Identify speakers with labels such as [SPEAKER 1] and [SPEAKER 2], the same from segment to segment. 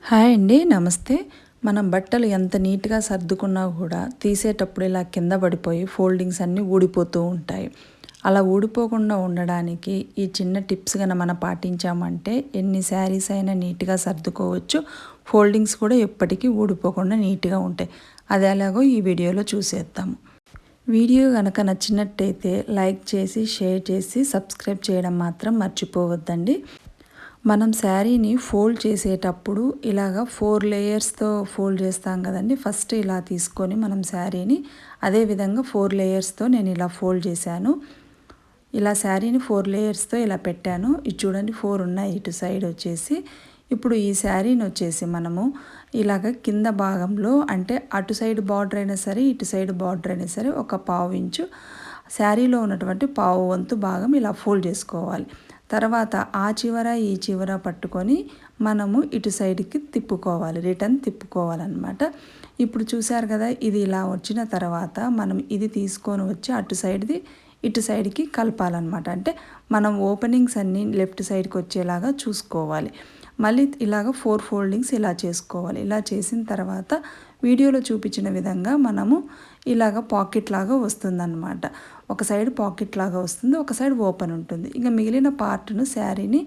[SPEAKER 1] Hi అండి, నమస్తే. మనం బట్టలు ఎంత నీట్గా సర్దుకున్నా కూడా తీసేటప్పుడు ఇలా కింద పడిపోయి ఫోల్డింగ్స్ అన్నీ ఊడిపోతూ ఉంటాయి. అలా ఊడిపోకుండా ఉండడానికి ఈ చిన్న టిప్స్ కనుక మనం పాటించామంటే ఎన్ని శారీస్ అయినా నీట్గా సర్దుకోవచ్చు. ఫోల్డింగ్స్ కూడా ఎప్పటికీ ఊడిపోకుండా నీట్గా ఉంటాయి. అది ఎలాగో ఈ వీడియోలో చూసేద్దాము. వీడియో కనుక నచ్చినట్టయితే లైక్ చేసి, షేర్ చేసి, సబ్స్క్రైబ్ చేయడం మాత్రం మర్చిపోవద్దండి. మనం శారీని ఫోల్డ్ చేసేటప్పుడు ఇలాగ 4 లేయర్స్తో ఫోల్డ్ చేస్తాం కదండి. ఫస్ట్ ఇలా తీసుకొని మనం శారీని అదేవిధంగా 4 లేయర్స్తో నేను ఇలా ఫోల్డ్ చేశాను. ఇలా శారీని 4 లేయర్స్తో ఇలా పెట్టాను. ఇది చూడండి 4 ఉన్నాయి ఇటు సైడ్ వచ్చేసి. ఇప్పుడు ఈ శారీని వచ్చేసి మనము ఇలాగ కింద భాగంలో అంటే అటు సైడ్ బార్డర్ అయినా సరే, ఇటు సైడ్ బార్డర్ అయినా సరే ఒక పావు ఇంచు శారీలో ఉన్నటువంటి పావు వంతు భాగం ఇలా ఫోల్డ్ చేసుకోవాలి. తర్వాత ఆ చివర ఈ చివర పట్టుకొని మనము ఇటు సైడ్కి తిప్పుకోవాలి, రిటర్న్ తిప్పుకోవాలన్నమాట. ఇప్పుడు చూసారు కదా, ఇది ఇలా వచ్చిన తర్వాత మనం ఇది తీసుకొని వచ్చి అటు సైడ్ది ఇటు సైడ్కి కలపాలన్నమాట. అంటే మనం ఓపెనింగ్స్ అన్నీ లెఫ్ట్ సైడ్కి వచ్చేలాగా చూసుకోవాలి. మళ్ళీ ఇలాగ 4 ఫోల్డింగ్స్ ఇలా చేసుకోవాలి. ఇలా చేసిన తర్వాత వీడియోలో చూపించిన విధంగా మనము ఇలాగ పాకెట్ లాగా వస్తుందన్నమాట. ఒక సైడ్ పాకెట్ లాగా వస్తుంది, ఒక సైడ్ ఓపెన్ ఉంటుంది. ఇంకా మిగిలిన పార్ట్ను శారీని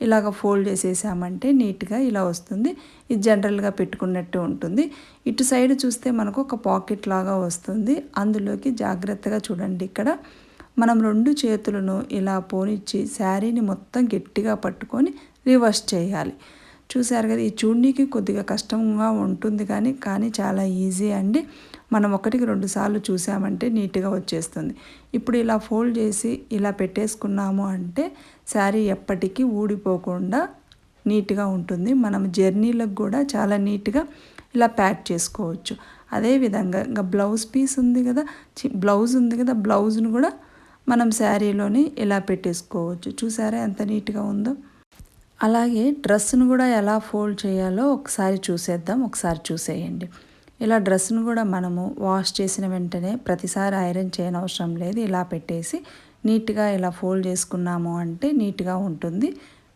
[SPEAKER 1] ఇలాగ ఫోల్డ్ చేసేసామంటే నీట్గా ఇలా వస్తుంది. ఇది జనరల్గా పెట్టుకున్నట్టు ఉంటుంది. ఇటు సైడ్ చూస్తే మనకు ఒక పాకెట్ లాగా వస్తుంది. అందులోకి జాగ్రత్తగా చూడండి, ఇక్కడ మనం 2 చేతులను ఇలా పోనిచ్చి శారీని మొత్తం గట్టిగా పట్టుకొని రివర్స్ చేయాలి. చూసారు కదా, ఈ చూడనీకి కొద్దిగా కష్టంగా ఉంటుంది కానీ చాలా ఈజీ అండి. మనం 1కి 2 సార్లు చూసామంటే నీట్గా వచ్చేస్తుంది. ఇప్పుడు ఇలా ఫోల్డ్ చేసి ఇలా పెట్టేసుకున్నాము అంటే శారీ ఎప్పటికీ ఊడిపోకుండా నీట్గా ఉంటుంది. మనం జర్నీలకు కూడా చాలా నీట్గా ఇలా ప్యాక్ చేసుకోవచ్చు. అదేవిధంగా ఇంకా బ్లౌజ్ పీస్ ఉంది కదా, బ్లౌజ్ ఉంది కదా, బ్లౌజ్ను కూడా మనం శారీలోని ఇలా పెట్టేసుకోవచ్చు. చూసారా ఎంత నీట్గా ఉందో. అలాగే డ్రెస్ను కూడా ఎలా ఫోల్డ్ చేయాలో ఒకసారి చూసేద్దాం, ఒకసారి చూసేయండి. ఇలా డ్రెస్ను కూడా మనము వాష్ చేసిన వెంటనే ప్రతిసారి ఐరన్ చేయనవసరం లేదు. ఇలా పెట్టేసి నీట్గా ఇలా ఫోల్డ్ చేసుకున్నాము అంటే నీట్గా ఉంటుంది.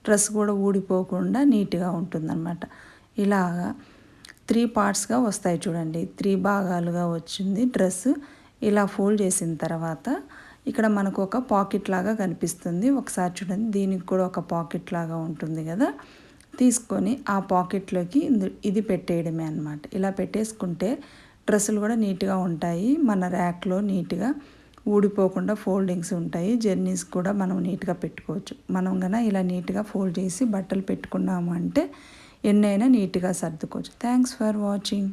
[SPEAKER 1] డ్రెస్ కూడా ఊడిపోకుండా నీట్గా ఉంటుందన్నమాట. ఇలాగా 3 పార్ట్స్గా వస్తాయి చూడండి. 3 భాగాలుగా వచ్చింది డ్రెస్. ఇలా ఫోల్డ్ చేసిన తర్వాత ఇక్కడ మనకు ఒక పాకెట్ లాగా కనిపిస్తుంది. ఒకసారి చూడండి, దీనికి కూడా ఒక పాకెట్ లాగా ఉంటుంది కదా. తీసుకొని ఆ పాకెట్లోకి ఇది పెట్టేయడమే అన్నమాట. ఇలా పెట్టేసుకుంటే డ్రెస్సులు కూడా నీట్గా ఉంటాయి. మన ర్యాక్లో నీట్గా ఊడిపోకుండా ఫోల్డింగ్స్ ఉంటాయి. జర్నీస్ కూడా మనం నీట్గా పెట్టుకోవచ్చు. మనం కన్నా ఇలా నీట్గా ఫోల్డ్ చేసి బట్టలు పెట్టుకున్నాము అంటే ఎన్నైనా నీట్గా సర్దుకోవచ్చు. Thanks for watching.